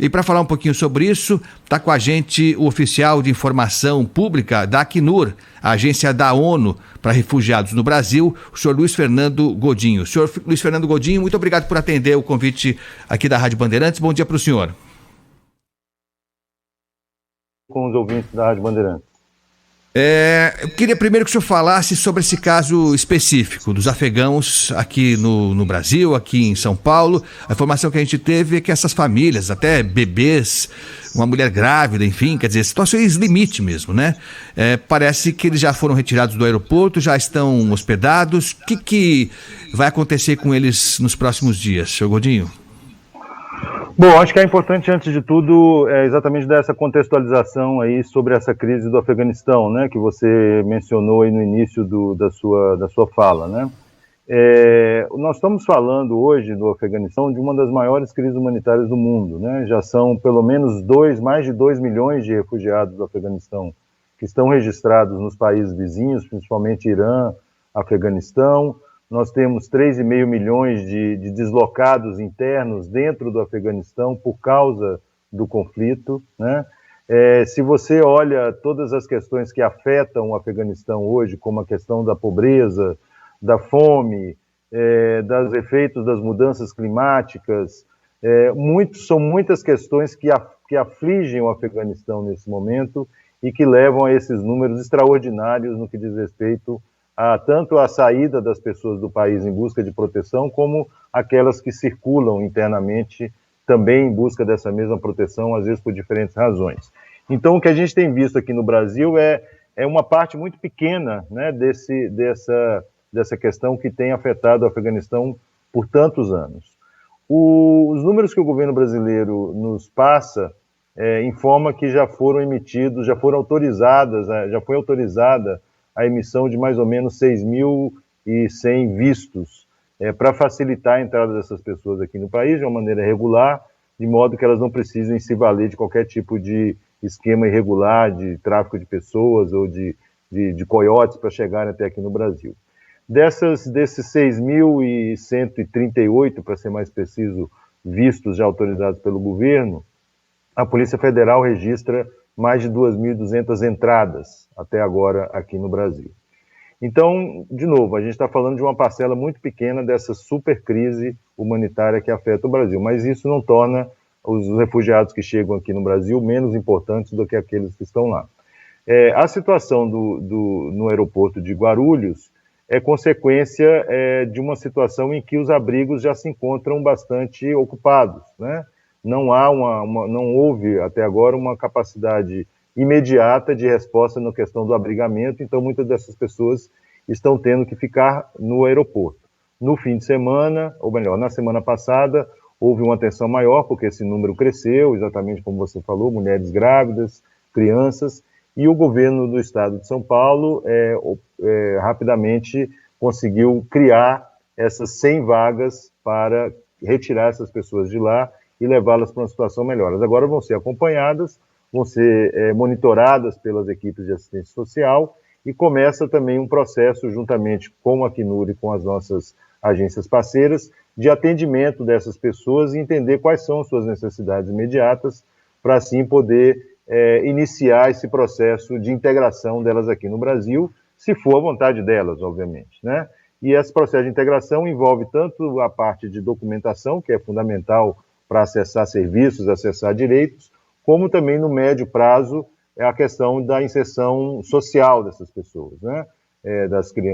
E para falar um pouquinho sobre isso, está com a gente o oficial de informação pública da Acnur, a agência da ONU para refugiados no Brasil, o senhor Luiz Fernando Godinho. Senhor Luiz Fernando Godinho, muito obrigado por atender o convite aqui da Rádio Bandeirantes. Bom dia para o senhor. Com os ouvintes da Rádio Bandeirantes. Eu queria primeiro que o senhor falasse sobre esse caso específico dos afegãos aqui no Brasil, aqui em São Paulo. A informação que a gente teve é que essas famílias, até bebês, uma mulher grávida, enfim, quer dizer, situações limite mesmo, né? Parece que eles já foram retirados do aeroporto, já estão hospedados. O que vai acontecer com eles nos próximos dias, senhor Godinho? Bom, acho que é importante, antes de tudo, exatamente dar essa contextualização aí sobre essa crise do Afeganistão, né, que você mencionou aí no início da sua fala, né. Nós estamos falando hoje do Afeganistão de uma das maiores crises humanitárias do mundo, né, já são pelo menos mais de 2 milhões de refugiados do Afeganistão que estão registrados nos países vizinhos, principalmente Irã, Afeganistão. Nós temos 3,5 milhões de deslocados internos dentro do Afeganistão por causa do conflito, né? Se você olha todas as questões que afetam o Afeganistão hoje, como a questão da pobreza, da fome, dos efeitos das mudanças climáticas, são muitas questões que afligem o Afeganistão nesse momento e que levam a esses números extraordinários no que diz respeito tanto a saída das pessoas do país em busca de proteção, como aquelas que circulam internamente também em busca dessa mesma proteção, às vezes por diferentes razões. Então, o que a gente tem visto aqui no Brasil é uma parte muito pequena, né, dessa questão que tem afetado o Afeganistão por tantos anos. Os números que o governo brasileiro nos passa informa que já foi autorizada a emissão de mais ou menos 6.100 vistos para facilitar a entrada dessas pessoas aqui no país de uma maneira regular, de modo que elas não precisem se valer de qualquer tipo de esquema irregular de tráfico de pessoas ou de coiotes para chegarem até aqui no Brasil. Desses 6.138, para ser mais preciso, vistos já autorizados pelo governo, a Polícia Federal registra mais de 2.200 entradas até agora aqui no Brasil. Então, de novo, a gente está falando de uma parcela muito pequena dessa super crise humanitária que afeta o Brasil, mas isso não torna os refugiados que chegam aqui no Brasil menos importantes do que aqueles que estão lá. A situação no aeroporto de Guarulhos é consequência de uma situação em que os abrigos já se encontram bastante ocupados, né? Não houve até agora uma capacidade imediata de resposta na questão do abrigamento, então muitas dessas pessoas estão tendo que ficar no aeroporto. No fim de semana, ou melhor, na semana passada, houve uma atenção maior, porque esse número cresceu, exatamente como você falou, mulheres grávidas, crianças, e o governo do estado de São Paulo rapidamente conseguiu criar essas 100 vagas para retirar essas pessoas de lá e levá-las para uma situação melhor. Elas agora vão ser acompanhadas, vão ser monitoradas pelas equipes de assistência social e começa também um processo, juntamente com a Acnur e com as nossas agências parceiras, de atendimento dessas pessoas e entender quais são as suas necessidades imediatas para assim poder iniciar esse processo de integração delas aqui no Brasil, se for a vontade delas, obviamente, né? E esse processo de integração envolve tanto a parte de documentação, que é fundamental para acessar serviços, acessar direitos, como também no médio prazo a questão da inserção social dessas pessoas, né?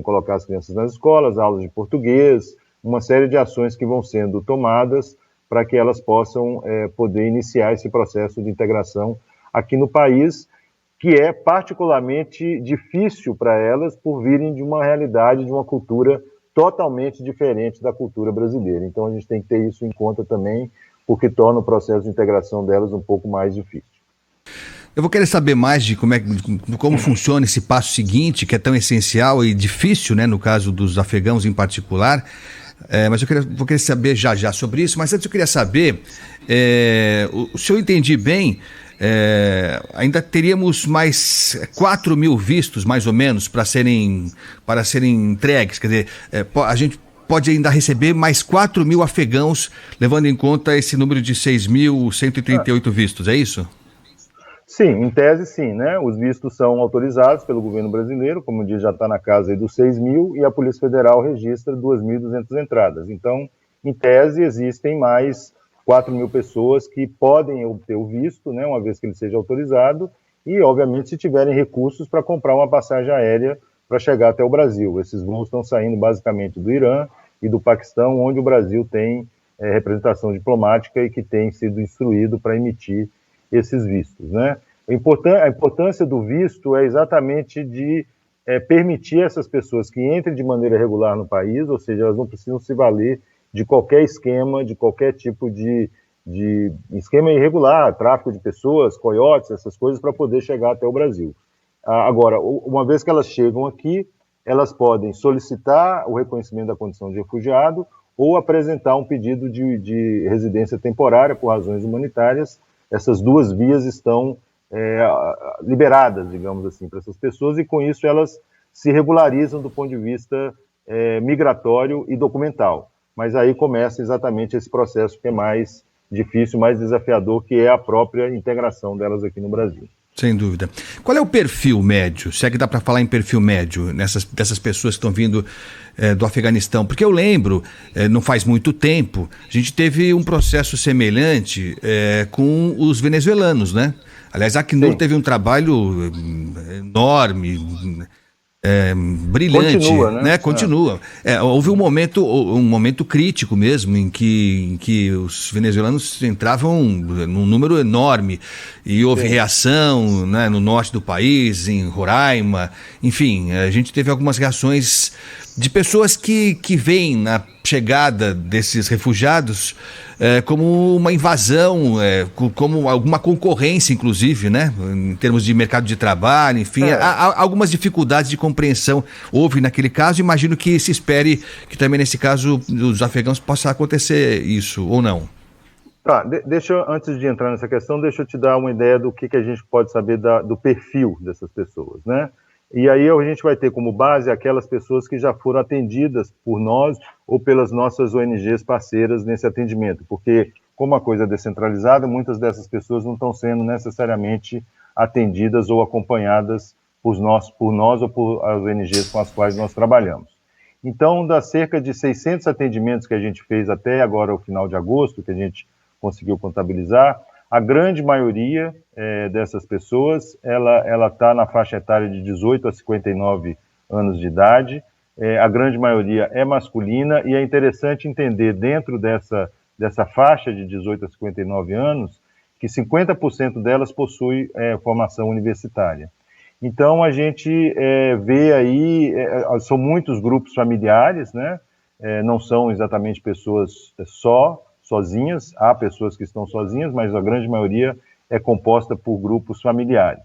Colocar as crianças nas escolas, aulas de português, uma série de ações que vão sendo tomadas para que elas possam poder iniciar esse processo de integração aqui no país, que é particularmente difícil para elas por virem de uma realidade, de uma cultura totalmente diferente da cultura brasileira. Então a gente tem que ter isso em conta também, porque torna o processo de integração delas um pouco mais difícil. Eu vou querer saber mais de como funciona esse passo seguinte, que é tão essencial e difícil, né, no caso dos afegãos em particular, mas vou querer saber já sobre isso. Mas antes eu queria saber, se eu entendi bem, ainda teríamos mais 4.000 vistos, mais ou menos, para serem entregues. Quer dizer, a gente pode ainda receber mais 4 mil afegãos, levando em conta esse número de 6.138 vistos, é isso? Sim, em tese sim, né? Os vistos são autorizados pelo governo brasileiro, como diz, já está na casa aí dos 6 mil, e a Polícia Federal registra 2.200 entradas. Então, em tese, existem mais 4 mil pessoas que podem obter o visto, né, uma vez que ele seja autorizado, e, obviamente, se tiverem recursos para comprar uma passagem aérea para chegar até o Brasil. Esses voos estão saindo basicamente do Irã e do Paquistão, onde o Brasil tem representação diplomática e que tem sido instruído para emitir esses vistos, né? A importância do visto é exatamente de permitir essas pessoas que entrem de maneira regular no país, ou seja, elas não precisam se valer de qualquer esquema, de qualquer tipo de esquema irregular, tráfico de pessoas, coiotes, essas coisas, para poder chegar até o Brasil. Agora, uma vez que elas chegam aqui, elas podem solicitar o reconhecimento da condição de refugiado ou apresentar um pedido de residência temporária por razões humanitárias. Essas duas vias estão liberadas, digamos assim, para essas pessoas, e com isso elas se regularizam do ponto de vista migratório e documental. Mas aí começa exatamente esse processo que é mais difícil, mais desafiador, que é a própria integração delas aqui no Brasil. Sem dúvida. Qual é o perfil médio, se é que dá para falar em perfil médio, dessas pessoas que estão vindo do Afeganistão? Porque eu lembro, não faz muito tempo, a gente teve um processo semelhante com os venezuelanos, né? Aliás, a Acnur teve um trabalho enorme, brilhante, continua, né? Continua. Houve um momento crítico mesmo em que os venezuelanos entravam num número enorme e houve reação, né, no norte do país, em Roraima, enfim, a gente teve algumas reações de pessoas que veem na chegada desses refugiados como uma invasão, como alguma concorrência, inclusive, né? Em termos de mercado de trabalho, enfim, há algumas dificuldades de compreensão houve naquele caso. Imagino que se espere que também nesse caso dos afegãos possa acontecer isso, ou não? Antes de entrar nessa questão, deixa eu te dar uma ideia do que a gente pode saber do perfil dessas pessoas, né? E aí a gente vai ter como base aquelas pessoas que já foram atendidas por nós ou pelas nossas ONGs parceiras nesse atendimento, porque como a coisa é descentralizada, muitas dessas pessoas não estão sendo necessariamente atendidas ou acompanhadas por nós ou por as ONGs com as quais nós trabalhamos. Então, das cerca de 600 atendimentos que a gente fez até agora, o final de agosto, que a gente conseguiu contabilizar, a grande maioria dessas pessoas, ela está na faixa etária de 18 a 59 anos de idade, a grande maioria é masculina, e é interessante entender dentro dessa faixa de 18 a 59 anos, que 50% delas possui formação universitária. Então, a gente vê aí, são muitos grupos familiares, né? Não são exatamente pessoas sozinhas, há pessoas que estão sozinhas, mas a grande maioria é composta por grupos familiares.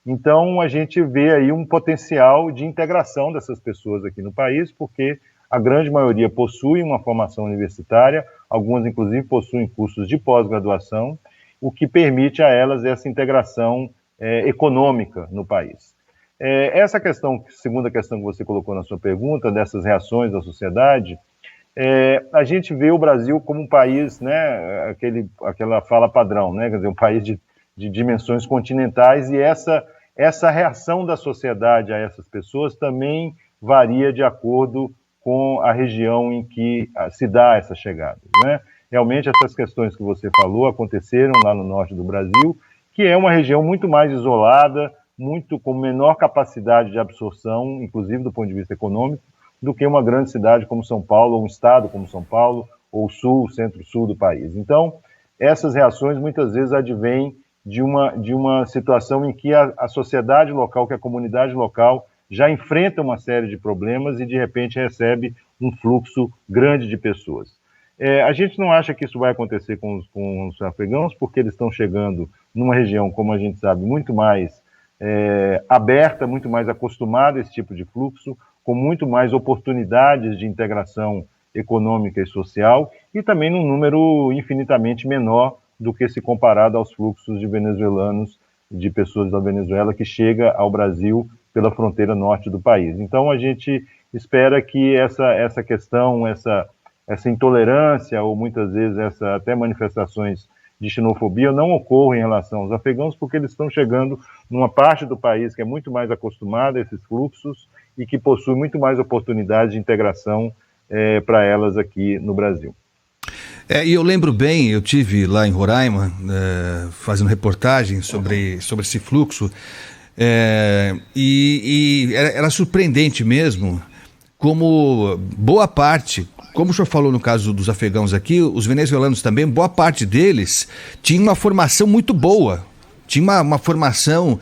Então, a gente vê aí um potencial de integração dessas pessoas aqui no país, porque a grande maioria possui uma formação universitária, algumas, inclusive, possuem cursos de pós-graduação, o que permite a elas essa integração econômica no país. Essa questão, segunda questão que você colocou na sua pergunta, dessas reações da sociedade, a gente vê o Brasil como um país, né, aquela fala padrão, né, quer dizer, um país de dimensões continentais, e essa reação da sociedade a essas pessoas também varia de acordo com a região em que se dá essa chegada, né? Realmente essas questões que você falou aconteceram lá no norte do Brasil, que é uma região muito mais isolada, muito com menor capacidade de absorção, inclusive do ponto de vista econômico, do que uma grande cidade como São Paulo, ou um estado como São Paulo, ou sul, centro-sul do país. Então, essas reações muitas vezes advêm de uma situação em que a sociedade local, que a comunidade local já enfrenta uma série de problemas e de repente recebe um fluxo grande de pessoas. A gente não acha que isso vai acontecer com os afegãos, porque eles estão chegando numa região, como a gente sabe, muito mais aberta, muito mais acostumada a esse tipo de fluxo, com muito mais oportunidades de integração econômica e social, e também num número infinitamente menor do que se comparado aos fluxos de venezuelanos, de pessoas da Venezuela que chega ao Brasil pela fronteira norte do país. Então a gente espera que essa questão, essa intolerância, ou muitas vezes até manifestações de xenofobia não ocorram em relação aos afegãos, porque eles estão chegando numa parte do país que é muito mais acostumada a esses fluxos e que possui muito mais oportunidades de integração para elas aqui no Brasil. E eu lembro bem, eu tive lá em Roraima fazendo reportagem sobre esse fluxo, e era surpreendente mesmo como boa parte, como o senhor falou no caso dos afegãos aqui, os venezuelanos também, boa parte deles tinha uma formação muito boa, tinha uma formação,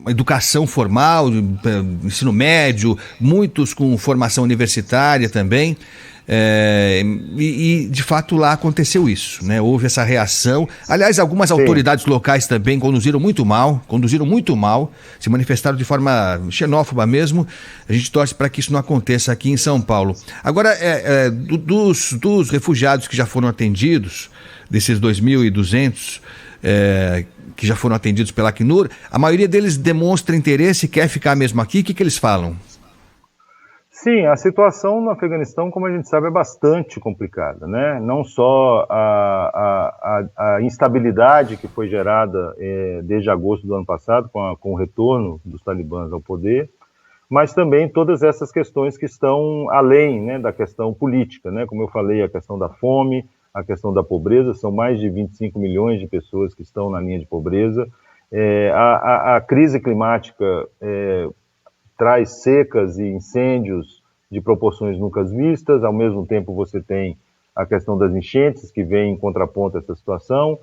uma educação formal, ensino médio, muitos com formação universitária também. E de fato lá aconteceu isso, né? Houve essa reação. Aliás, algumas autoridades locais também conduziram muito mal, se manifestaram de forma xenófoba mesmo. A gente torce para que isso não aconteça aqui em São Paulo. Agora, dos refugiados que já foram atendidos, desses 2.200 que já foram atendidos pela Acnur, a maioria deles demonstra interesse, quer ficar mesmo aqui. O que eles falam? Sim, a situação no Afeganistão, como a gente sabe, é bastante complicada, né? Não só a instabilidade que foi gerada desde agosto do ano passado, com o retorno dos talibãs ao poder, mas também todas essas questões que estão além, né, da questão política, né? Como eu falei, a questão da fome, a questão da pobreza, são mais de 25 milhões de pessoas que estão na linha de pobreza. A crise climática traz secas e incêndios de proporções nunca vistas, ao mesmo tempo você tem a questão das enchentes, que vem em contraponto a essa situação.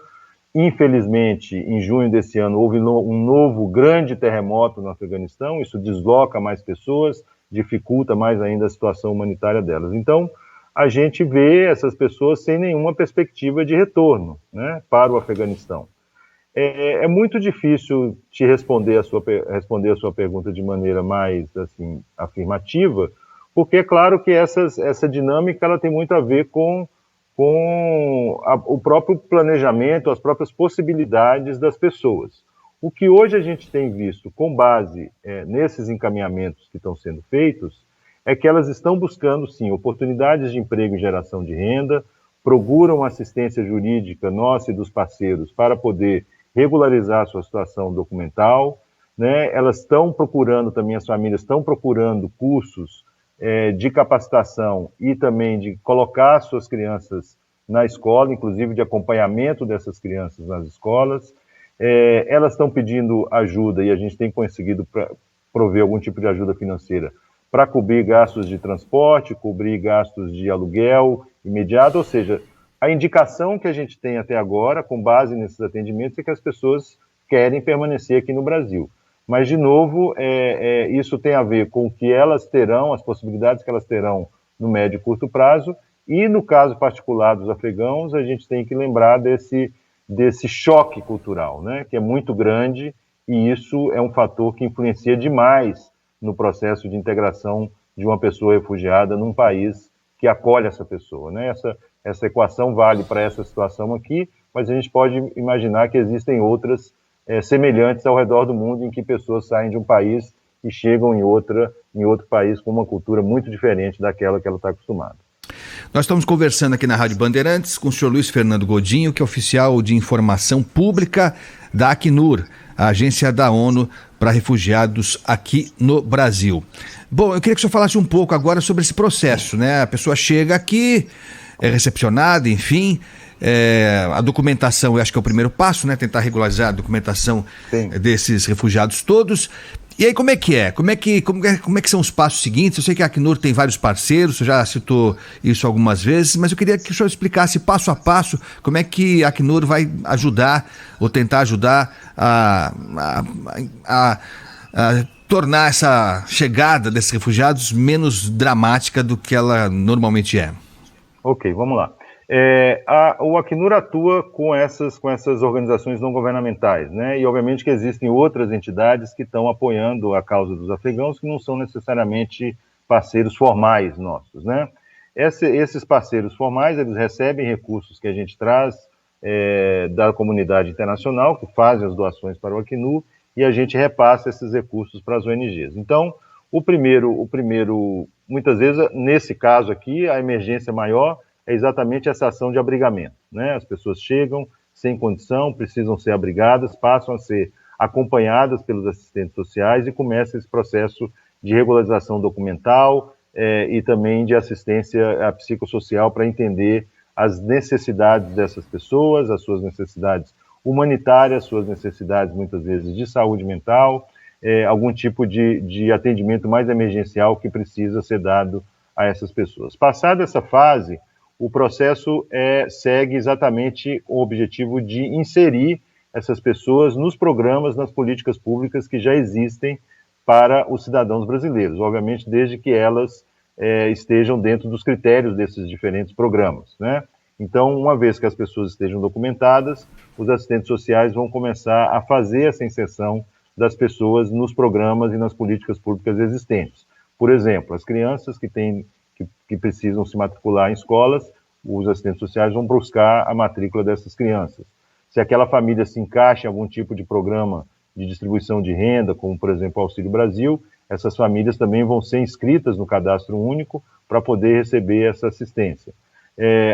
Infelizmente, em junho desse ano, houve um novo grande terremoto no Afeganistão, isso desloca mais pessoas, dificulta mais ainda a situação humanitária delas. Então, a gente vê essas pessoas sem nenhuma perspectiva de retorno, né, para o Afeganistão. É muito difícil te responder a sua pergunta de maneira mais assim, afirmativa, porque é claro que essa dinâmica ela tem muito a ver com o próprio planejamento, as próprias possibilidades das pessoas. O que hoje a gente tem visto com base nesses encaminhamentos que estão sendo feitos é que elas estão buscando, sim, oportunidades de emprego e geração de renda, procuram assistência jurídica nossa e dos parceiros para poder regularizar a sua situação documental, né? Elas estão procurando também, as famílias estão procurando cursos de capacitação e também de colocar suas crianças na escola, inclusive de acompanhamento dessas crianças nas escolas. Elas estão pedindo ajuda e a gente tem conseguido prover algum tipo de ajuda financeira para cobrir gastos de transporte, cobrir gastos de aluguel imediato, ou seja, a indicação que a gente tem até agora, com base nesses atendimentos, é que as pessoas querem permanecer aqui no Brasil. Mas, de novo, isso tem a ver com o que elas terão, as possibilidades que elas terão no médio e curto prazo, e no caso particular dos afegãos, a gente tem que lembrar desse choque cultural, né, que é muito grande, e isso é um fator que influencia demais no processo de integração de uma pessoa refugiada num país que acolhe essa pessoa, né? Essa equação vale para essa situação aqui, mas a gente pode imaginar que existem outras semelhantes ao redor do mundo, em que pessoas saem de um país e chegam em outro país com uma cultura muito diferente daquela que ela está acostumada. Nós estamos conversando aqui na Rádio Bandeirantes com o senhor Luiz Fernando Godinho, que é oficial de informação pública da Acnur, a agência da ONU para refugiados aqui no Brasil. Bom, eu queria que o senhor falasse um pouco agora sobre esse processo, né? A pessoa chega aqui, é recepcionada, enfim, a documentação, eu acho que é o primeiro passo, né? Tentar regularizar a documentação desses refugiados todos. E aí, como é que é? Como é que são os passos seguintes? Eu sei que a Acnur tem vários parceiros, você já citou isso algumas vezes, mas eu queria que o senhor explicasse passo a passo como é que a Acnur vai ajudar, ou tentar ajudar a tornar essa chegada desses refugiados menos dramática do que ela normalmente é. Ok, vamos lá. O Acnur atua com essas organizações não governamentais, né? E obviamente que existem outras entidades que estão apoiando a causa dos afegãos, que não são necessariamente parceiros formais nossos, né? Esses parceiros formais, eles recebem recursos que a gente traz da comunidade internacional, que fazem as doações para o Acnur, e a gente repassa esses recursos para as ONGs. Então, Muitas vezes, nesse caso aqui, a emergência maior é exatamente essa ação de abrigamento, né? As pessoas chegam sem condição, precisam ser abrigadas, passam a ser acompanhadas pelos assistentes sociais e começa esse processo de regularização documental e também de assistência psicossocial para entender as necessidades dessas pessoas, as suas necessidades humanitárias, suas necessidades muitas vezes de saúde mental, algum tipo de atendimento mais emergencial que precisa ser dado a essas pessoas. Passada essa fase, o processo segue exatamente o objetivo de inserir essas pessoas nos programas, nas políticas públicas que já existem para os cidadãos brasileiros, obviamente desde que elas estejam dentro dos critérios desses diferentes programas, né? Então, uma vez que as pessoas estejam documentadas, os assistentes sociais vão começar a fazer essa inserção das pessoas nos programas e nas políticas públicas existentes. Por exemplo, as crianças que precisam se matricular em escolas, os assistentes sociais vão buscar a matrícula dessas crianças. Se aquela família se encaixa em algum tipo de programa de distribuição de renda, como, por exemplo, o Auxílio Brasil, essas famílias também vão ser inscritas no Cadastro Único para poder receber essa assistência.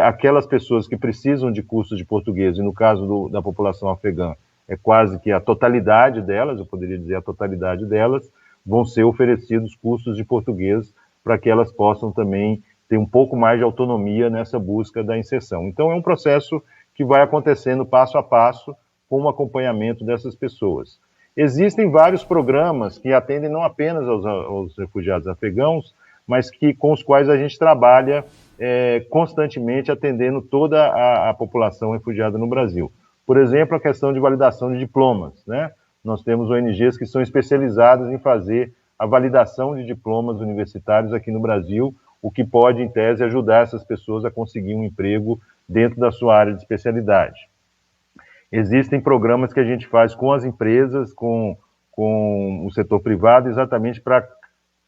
Aquelas pessoas que precisam de cursos de português, e no caso da população afegã, é quase que a totalidade delas, eu poderia dizer a totalidade delas, vão ser oferecidos cursos de português para que elas possam também ter um pouco mais de autonomia nessa busca da inserção. Então, é um processo que vai acontecendo passo a passo com o acompanhamento dessas pessoas. Existem vários programas que atendem não apenas aos refugiados afegãos, mas com os quais a gente trabalha constantemente atendendo toda a população refugiada no Brasil. Por exemplo, a questão de validação de diplomas, né? Nós temos ONGs que são especializadas em fazer a validação de diplomas universitários aqui no Brasil, o que pode, em tese, ajudar essas pessoas a conseguir um emprego dentro da sua área de especialidade. Existem programas que a gente faz com as empresas, com o setor privado, exatamente para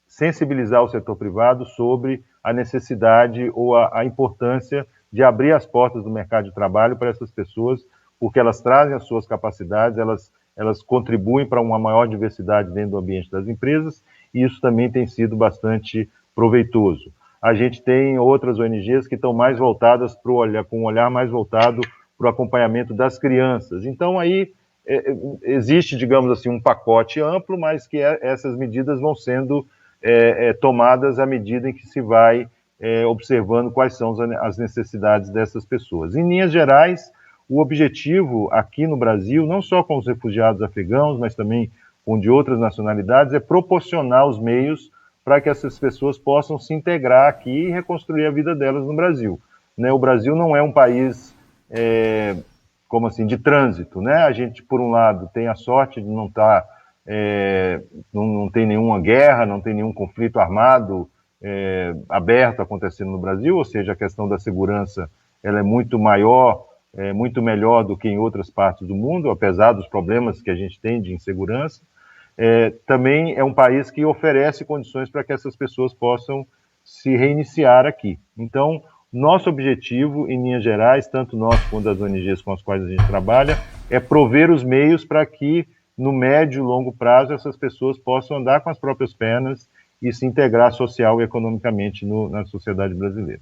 sensibilizar o setor privado sobre a necessidade ou a importância de abrir as portas do mercado de trabalho para essas pessoas, porque elas trazem as suas capacidades, elas contribuem para uma maior diversidade dentro do ambiente das empresas, e isso também tem sido bastante proveitoso. A gente tem outras ONGs que estão mais voltadas com um olhar mais voltado para o acompanhamento das crianças. Então, aí existe, digamos assim, um pacote amplo, mas que essas medidas vão sendo tomadas à medida em que se vai observando quais são as necessidades dessas pessoas. Em linhas gerais, o objetivo aqui no Brasil, não só com os refugiados afegãos, mas também com de outras nacionalidades, é proporcionar os meios para que essas pessoas possam se integrar aqui e reconstruir a vida delas no Brasil. Né? O Brasil não é um país, como assim, de trânsito, né? A gente, por um lado, tem a sorte de não estar, não tem nenhuma guerra, não tem nenhum conflito armado aberto acontecendo no Brasil, ou seja, a questão da segurança ela é muito maior, muito melhor do que em outras partes do mundo, apesar dos problemas que a gente tem de insegurança. Também é um país que oferece condições para que essas pessoas possam se reiniciar aqui. Então, nosso objetivo, em linhas gerais, tanto nós quanto as ONGs com as quais a gente trabalha, é prover os meios para que, no médio e longo prazo, essas pessoas possam andar com as próprias pernas e se integrar social e economicamente na sociedade brasileira.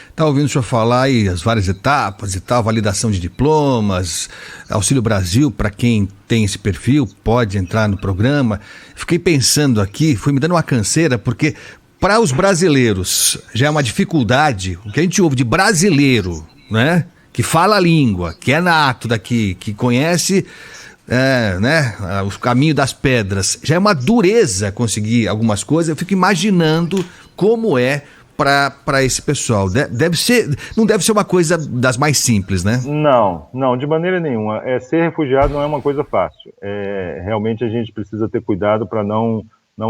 Está ouvindo o senhor falar aí as várias etapas e tal, validação de diplomas, Auxílio Brasil, para quem tem esse perfil, pode entrar no programa. Fiquei pensando aqui, fui me dando uma canseira, porque para os brasileiros já é uma dificuldade, o que a gente ouve de brasileiro, né, que fala a língua, que é nato daqui, que conhece o caminho das pedras, já é uma dureza conseguir algumas coisas. Eu fico imaginando como é para esse pessoal. Não deve ser uma coisa das mais simples, né? Não, de maneira nenhuma. Ser refugiado não é uma coisa fácil. Realmente a gente precisa ter cuidado para não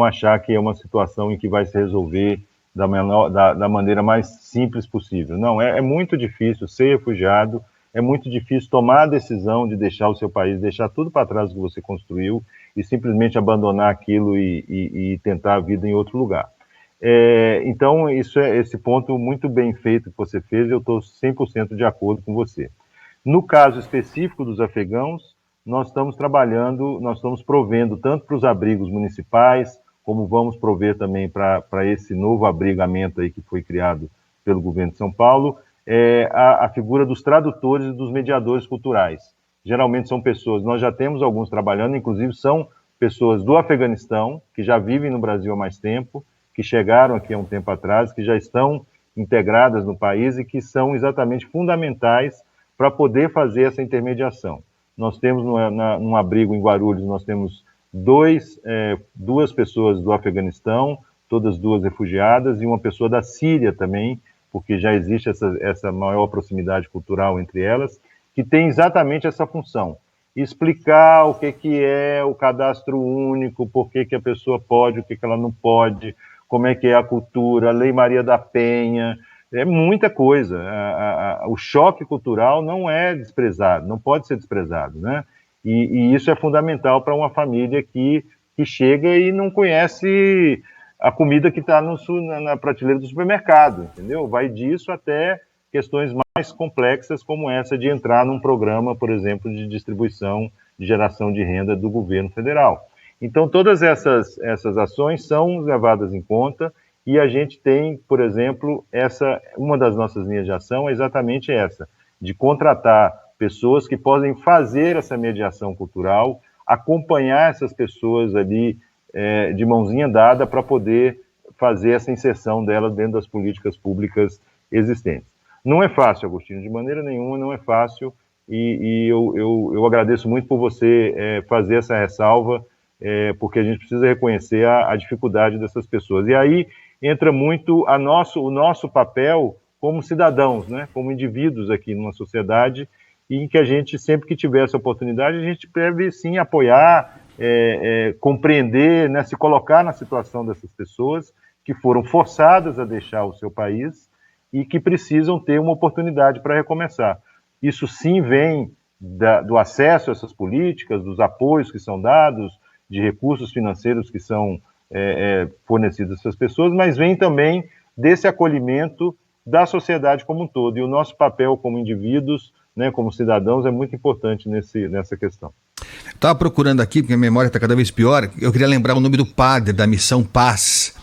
achar que é uma situação em que vai se resolver da maneira mais simples possível. Não, é muito difícil ser refugiado, é muito difícil tomar a decisão de deixar o seu país, deixar tudo para trás que você construiu e simplesmente abandonar aquilo e tentar a vida em outro lugar. Então, esse ponto muito bem feito que você fez, eu estou 100% de acordo com você. No caso específico dos afegãos, nós estamos provendo tanto para os abrigos municipais, como vamos prover também para esse novo abrigamento aí que foi criado pelo governo de São Paulo, a figura dos tradutores e dos mediadores culturais. Geralmente são pessoas, nós já temos alguns trabalhando, inclusive são pessoas do Afeganistão, que já vivem no Brasil há mais tempo, que chegaram aqui há um tempo atrás, que já estão integradas no país e que são exatamente fundamentais para poder fazer essa intermediação. Nós temos num abrigo em Guarulhos, nós temos duas pessoas do Afeganistão, todas duas refugiadas, e uma pessoa da Síria também, porque já existe essa maior proximidade cultural entre elas, que tem exatamente essa função: explicar o que é o cadastro único, por que a pessoa pode, o que ela não pode, como é que é a cultura, a Lei Maria da Penha, é muita coisa. O choque cultural não é desprezado, não pode ser desprezado, né? E isso é fundamental para uma família que chega e não conhece a comida que está na prateleira do supermercado, entendeu? Vai disso até questões mais complexas, como essa de entrar num programa, por exemplo, de distribuição, de geração de renda do governo federal. Então, todas essas ações são levadas em conta, e a gente tem, por exemplo, uma das nossas linhas de ação é exatamente essa, de contratar pessoas que podem fazer essa mediação cultural, acompanhar essas pessoas ali de mãozinha dada para poder fazer essa inserção delas dentro das políticas públicas existentes. Não é fácil, Agostinho, de maneira nenhuma não é fácil, e eu agradeço muito por você fazer essa ressalva, porque a gente precisa reconhecer a dificuldade dessas pessoas. E aí entra muito o nosso papel como cidadãos, né, como indivíduos aqui numa sociedade, e em que a gente, sempre que tiver essa oportunidade, a gente deve sim apoiar, compreender, né, se colocar na situação dessas pessoas que foram forçadas a deixar o seu país e que precisam ter uma oportunidade para recomeçar. Isso sim vem do acesso a essas políticas, dos apoios que são dados, de recursos financeiros que são fornecidos a essas pessoas, mas vem também desse acolhimento da sociedade como um todo. E o nosso papel como indivíduos, né, como cidadãos, é muito importante nessa questão. Estava procurando aqui, porque a memória está cada vez pior. Eu queria lembrar o nome do padre da Missão Paz.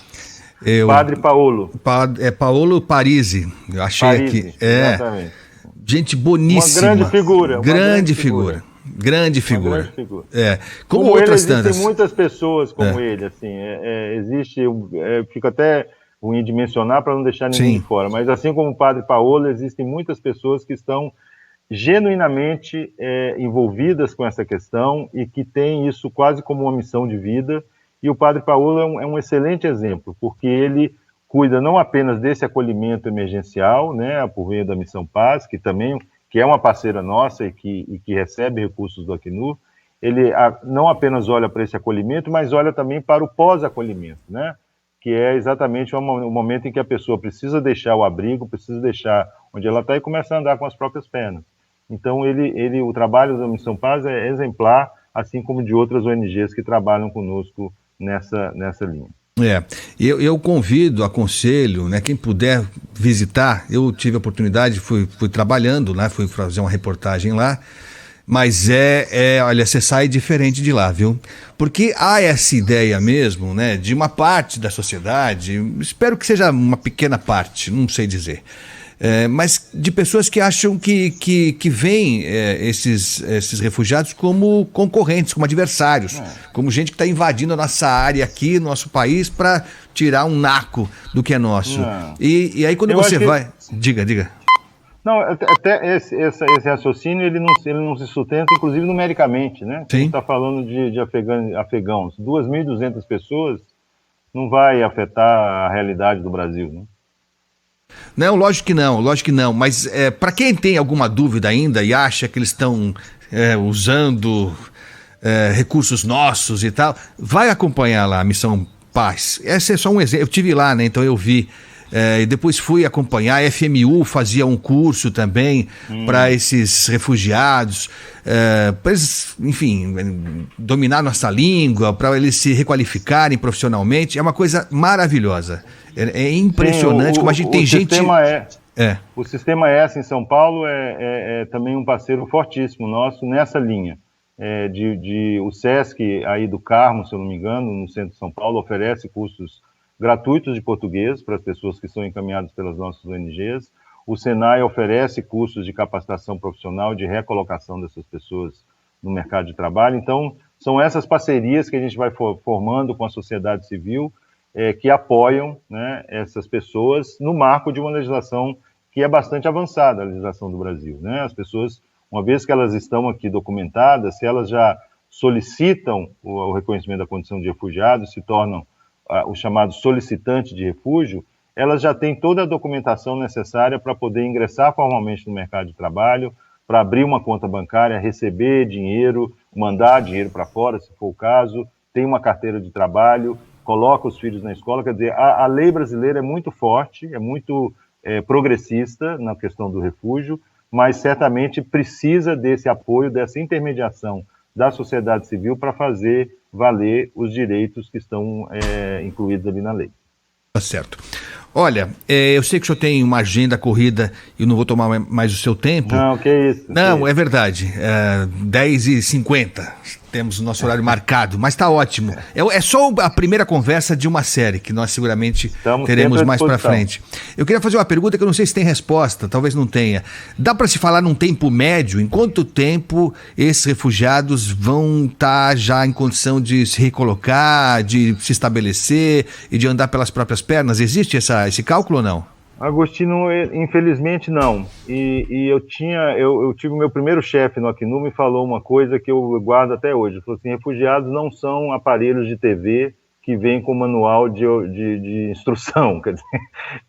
Padre Paolo. Paolo Parisi. Eu achei aqui. Exatamente. Gente boníssima. Uma grande figura. Grande figura. Grande figura. Como outras ele, tantas. Existem muitas pessoas como ele, assim. Fico até ruim de mencionar para não deixar ninguém de fora, mas assim como o Padre Paolo, existem muitas pessoas que estão genuinamente envolvidas com essa questão e que têm isso quase como uma missão de vida. E o Padre Paolo é um excelente exemplo, porque ele cuida não apenas desse acolhimento emergencial, né, por meio da Missão Paz, que é uma parceira nossa e que recebe recursos do Acnur. Ele não apenas olha para esse acolhimento, mas olha também para o pós-acolhimento, né, que é exatamente o momento em que a pessoa precisa deixar o abrigo, precisa deixar onde ela está e começar a andar com as próprias pernas. Então, o trabalho da Missão Paz é exemplar, assim como de outras ONGs que trabalham conosco nessa linha. Eu convido, aconselho, né, quem puder visitar. Eu tive a oportunidade, fui trabalhando lá, fui fazer uma reportagem lá, mas olha, você sai diferente de lá, viu? Porque há essa ideia mesmo, né, de uma parte da sociedade, espero que seja uma pequena parte, não sei dizer, mas de pessoas que acham que veem esses refugiados como concorrentes, como adversários, como gente que está invadindo a nossa área aqui, nosso país, para tirar um naco do que é nosso. E aí quando você vai... Diga. Não, até esse raciocínio ele não se sustenta, inclusive numericamente, né? A gente está falando de afegãos. 2.200 pessoas não vai afetar a realidade do Brasil, né? Não, lógico que não, mas para quem tem alguma dúvida ainda e acha que eles estão usando recursos nossos e tal, vai acompanhar lá a Missão Paz. Esse é só um exemplo, eu estive lá, né, então eu vi, e depois fui acompanhar. A FMU fazia um curso também para esses refugiados, para eles, enfim, dominar nossa língua, para eles se requalificarem profissionalmente. É uma coisa maravilhosa. É impressionante. Sim, como a gente tem gente... O Sistema S em São Paulo é também um parceiro fortíssimo nosso nessa linha. O SESC aí do Carmo, se eu não me engano, no centro de São Paulo, oferece cursos gratuitos de português para as pessoas que são encaminhadas pelas nossas ONGs. O Senai oferece cursos de capacitação profissional, de recolocação dessas pessoas no mercado de trabalho. Então, são essas parcerias que a gente vai formando com a sociedade civil, que apoiam, né, essas pessoas no marco de uma legislação que é bastante avançada, a legislação do Brasil, né? As pessoas, uma vez que elas estão aqui documentadas, se elas já solicitam o reconhecimento da condição de refugiado, se tornam o chamado solicitante de refúgio, elas já têm toda a documentação necessária para poder ingressar formalmente no mercado de trabalho, para abrir uma conta bancária, receber dinheiro, mandar dinheiro para fora, se for o caso, tem uma carteira de trabalho, coloca os filhos na escola. Quer dizer, a lei brasileira é muito forte, é muito progressista na questão do refúgio, mas certamente precisa desse apoio, dessa intermediação da sociedade civil para fazer valer os direitos que estão incluídos ali na lei. Tá certo. Olha, eu sei que o senhor tem uma agenda corrida e eu não vou tomar mais o seu tempo. Não, que isso. Não, é verdade. 10h50. Temos o nosso horário marcado, mas tá ótimo. É só a primeira conversa de uma série que nós seguramente teremos mais para frente. Eu queria fazer uma pergunta que eu não sei se tem resposta, talvez não tenha. Dá para se falar num tempo médio? Em quanto tempo esses refugiados vão estar já em condição de se recolocar, de se estabelecer e de andar pelas próprias pernas? Existe esse cálculo ou não? Agostinho, infelizmente não. Eu tive o meu primeiro chefe no Acnur, me falou uma coisa que eu guardo até hoje. Ele falou assim: refugiados não são aparelhos de TV que vêm com manual de instrução. Quer dizer,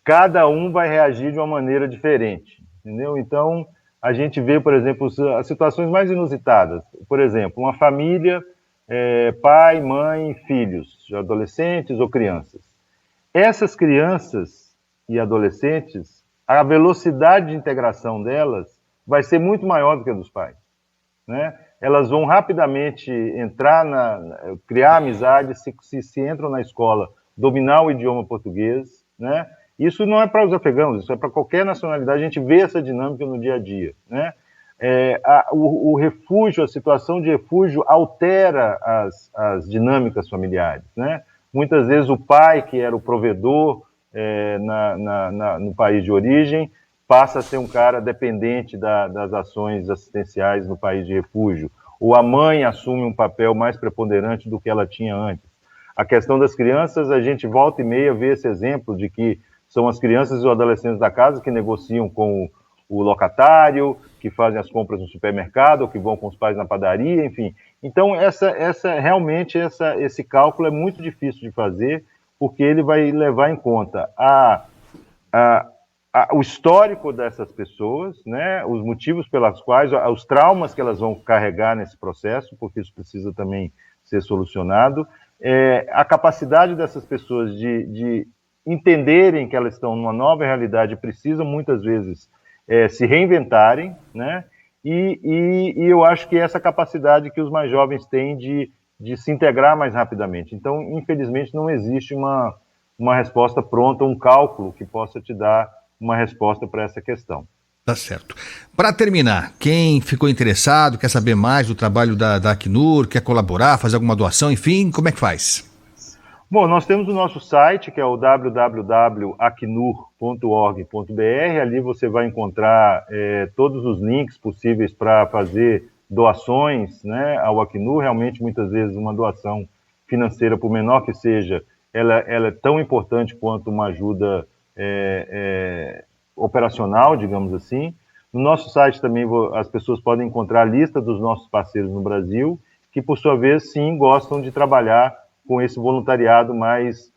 cada um vai reagir de uma maneira diferente, entendeu? Então, a gente vê, por exemplo, as situações mais inusitadas. Por exemplo, uma família, pai, mãe, filhos, adolescentes ou crianças. Essas crianças e adolescentes, a velocidade de integração delas vai ser muito maior do que a dos pais, né? Elas vão rapidamente criar amizade, se entram na escola, dominar o idioma português, né? Isso não é para os afegãos, isso é para qualquer nacionalidade. A gente vê essa dinâmica no dia a dia, né? O refúgio, a situação de refúgio altera as dinâmicas familiares, né? Muitas vezes o pai, que era o provedor no país de origem, passa a ser um cara dependente das ações assistenciais no país de refúgio, ou a mãe assume um papel mais preponderante do que ela tinha antes. A questão das crianças, a gente volta e meia vê esse exemplo de que são as crianças e os adolescentes da casa que negociam com o locatário, que fazem as compras no supermercado, ou que vão com os pais na padaria, enfim. Então, realmente esse cálculo é muito difícil de fazer, porque ele vai levar em conta o histórico dessas pessoas, né, os motivos pelas quais, os traumas que elas vão carregar nesse processo, porque isso precisa também ser solucionado, a capacidade dessas pessoas de entenderem que elas estão numa nova realidade, precisam muitas vezes se reinventarem, né, e eu acho que essa capacidade que os mais jovens têm de se integrar mais rapidamente. Então, infelizmente, não existe uma resposta pronta, um cálculo que possa te dar uma resposta para essa questão. Tá certo. Para terminar, quem ficou interessado, quer saber mais do trabalho da Acnur, quer colaborar, fazer alguma doação, enfim, como é que faz? Bom, nós temos o nosso site, que é o www.acnur.org.br. Ali você vai encontrar todos os links possíveis para fazer doações, né, ao Acnur. Realmente, muitas vezes, uma doação financeira, por menor que seja, ela é tão importante quanto uma ajuda operacional, digamos assim. No nosso site também as pessoas podem encontrar a lista dos nossos parceiros no Brasil, que, por sua vez, sim, gostam de trabalhar com esse voluntariado mais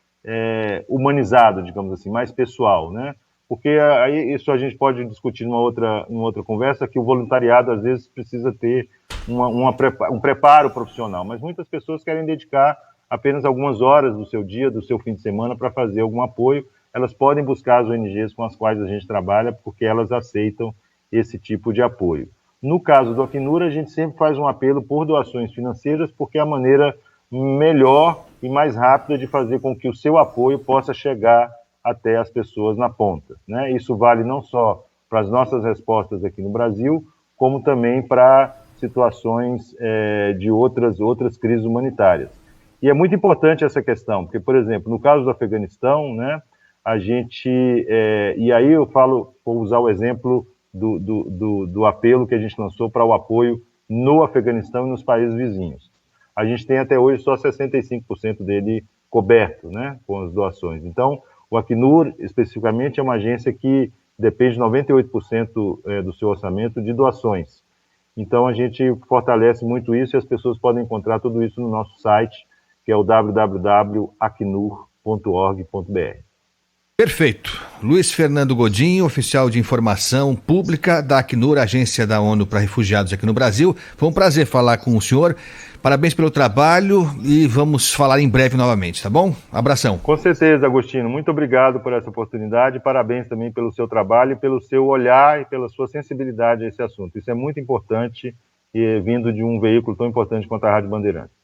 humanizado, digamos assim, mais pessoal, né? Porque aí isso a gente pode discutir numa outra conversa, que o voluntariado às vezes precisa ter um preparo profissional, mas muitas pessoas querem dedicar apenas algumas horas do seu dia, do seu fim de semana, para fazer algum apoio. Elas podem buscar as ONGs com as quais a gente trabalha, porque elas aceitam esse tipo de apoio. No caso do Acnur, a gente sempre faz um apelo por doações financeiras, porque é a maneira melhor e mais rápida de fazer com que o seu apoio possa chegar até as pessoas na ponta, né? Isso vale não só para as nossas respostas aqui no Brasil, como também para situações de outras crises humanitárias. E é muito importante essa questão, porque, por exemplo, no caso do Afeganistão, né, a gente, e aí eu vou usar o exemplo do apelo que a gente lançou para o apoio no Afeganistão e nos países vizinhos. A gente tem até hoje só 65% dele coberto, né, com as doações. Então, o Acnur, especificamente, é uma agência que depende de 98% do seu orçamento de doações. Então, a gente fortalece muito isso e as pessoas podem encontrar tudo isso no nosso site, que é o www.acnur.org.br. Perfeito. Luiz Fernando Godinho, oficial de informação pública da Acnur, Agência da ONU para Refugiados aqui no Brasil. Foi um prazer falar com o senhor. Parabéns pelo trabalho e vamos falar em breve novamente, tá bom? Abração. Com certeza, Agostinho. Muito obrigado por essa oportunidade. Parabéns também pelo seu trabalho, pelo seu olhar e pela sua sensibilidade a esse assunto. Isso é muito importante e vindo de um veículo tão importante quanto a Rádio Bandeirantes.